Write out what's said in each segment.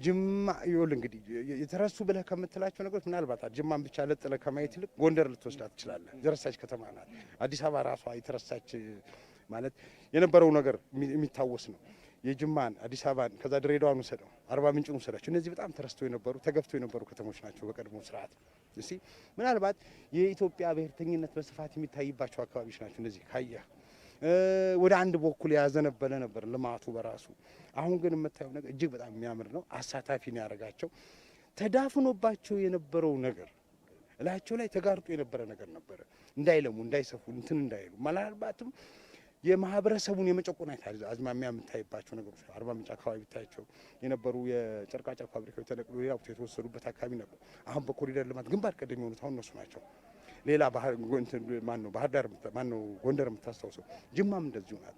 ጅማ ይወል እንግዲህ የተረሱ ብለህ ከምትላቸው ነገሮች ምናልባት ጅማን ብቻ ለጥለ ከማየት ይልቅ ጎንደር ልትወስዳት ትችላለህ። የተረሳች ከተማ ናት። አዲስ አበባ ራሷ የተረሳች ማለት የነበረው ነገር የሚታወስ ነው። የጅማን አዲስ አበባን ከዛ ድሬዳዋን ወሰደው አርባ ምንጭን ወሰዳቸው። እነዚህ በጣም ተረስተው የነበሩ ተገፍተው የነበሩ ከተሞች ናቸው በቀድሞ ስርዓት። እሺ ምናልባት የኢትዮጵያ ብሔርተኝነት በስፋት የሚታይባቸው አካባቢዎች ናቸው እነዚህ ካየህ ወደ አንድ በኩል ያዘነበለ ነበር ልማቱ በራሱ። አሁን ግን የምታየው ነገር እጅግ በጣም የሚያምር ነው። አሳታፊ ነው ያደረጋቸው። ተዳፍኖባቸው የነበረው ነገር እላቸው ላይ ተጋርጦ የነበረ ነገር ነበረ። እንዳይለሙ እንዳይሰፉ እንትን እንዳይሉ ምናልባትም የማህበረሰቡን የመጨቆን አዝማሚያ የምታይባቸው ነገሮች አርባ ምንጭ አካባቢ ብታያቸው የነበሩ የጨርቃጨርቅ ፋብሪካዎች ተነቅሎ ሌላ ቦታ የተወሰዱበት አካባቢ ነበር። አሁን በኮሪደር ልማት ግንባር ቀደም የሆኑት አሁን እነሱ ናቸው። ሌላ ባህር ዳር ጎንደር የምታስታውሰው ጅማም እንደዚሁ ናት።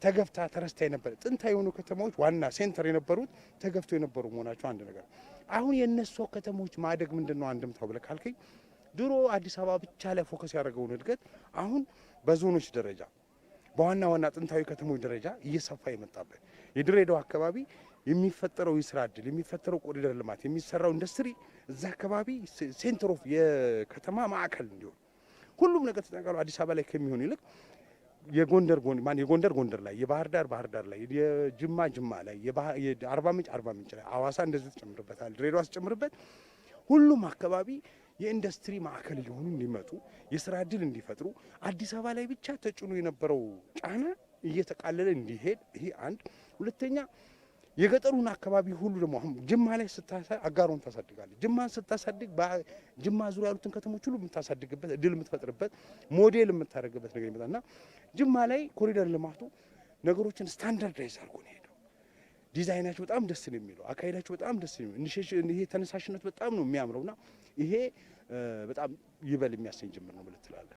ተገፍታ ተረስታ የነበረ ጥንታዊ የሆኑ ከተማዎች ዋና ሴንተር የነበሩት ተገፍተው የነበሩ መሆናቸው አንድ ነገር። አሁን የእነሱ ከተሞች ማደግ ምንድነው አንድምታው ብለህ ካልከኝ ድሮ አዲስ አበባ ብቻ ላይ ፎከስ ያደረገውን እድገት አሁን በዞኖች ደረጃ በዋና ጥንታዊ ከተሞች ደረጃ እየሰፋ የመጣበት የድሬዳዋ አካባቢ የሚፈጠረው የስራ እድል የሚፈጠረው ኮሪደር ልማት የሚሰራው ኢንዱስትሪ እዛ አካባቢ ሴንተር ኦፍ የከተማ ማዕከል እንዲሆን ሁሉም ነገር ተጠቃሎ አዲስ አበባ ላይ ከሚሆን ይልቅ የጎንደር ላይ የባህር ዳር ላይ የጅማ ላይ የአርባ ምንጭ ላይ አዋሳ እንደዚህ ተጨምርበታል ድሬዳዋ ተጨምርበት ሁሉም አካባቢ የኢንዱስትሪ ማዕከል እየሆኑ እንዲመጡ የስራ እድል እንዲፈጥሩ አዲስ አበባ ላይ ብቻ ተጭኖ የነበረው ጫና እየተቃለለ እንዲሄድ ይሄ አንድ። ሁለተኛ የገጠሩን አካባቢ ሁሉ ደግሞ አሁን ጅማ ላይ አጋሮን ታሳድጋለች። ጅማን ስታሳድግ ጅማ ዙሪያ ያሉትን ከተሞች ሁሉ የምታሳድግበት እድል የምትፈጥርበት ሞዴል የምታደርግበት ነገር ይመጣና ጅማ ላይ ኮሪደር ልማቱ ነገሮችን ስታንዳርዳይዝ አድርጎ ነው ሄደው። ዲዛይናቸው በጣም ደስ ነው የሚለው፣ አካሄዳቸው በጣም ደስ ነው የሚለው። ይሄ ተነሳሽነት በጣም ነው የሚያምረውና ይሄ በጣም ይበል የሚያሰኝ ጅምር ነው ብለህ ትላለህ።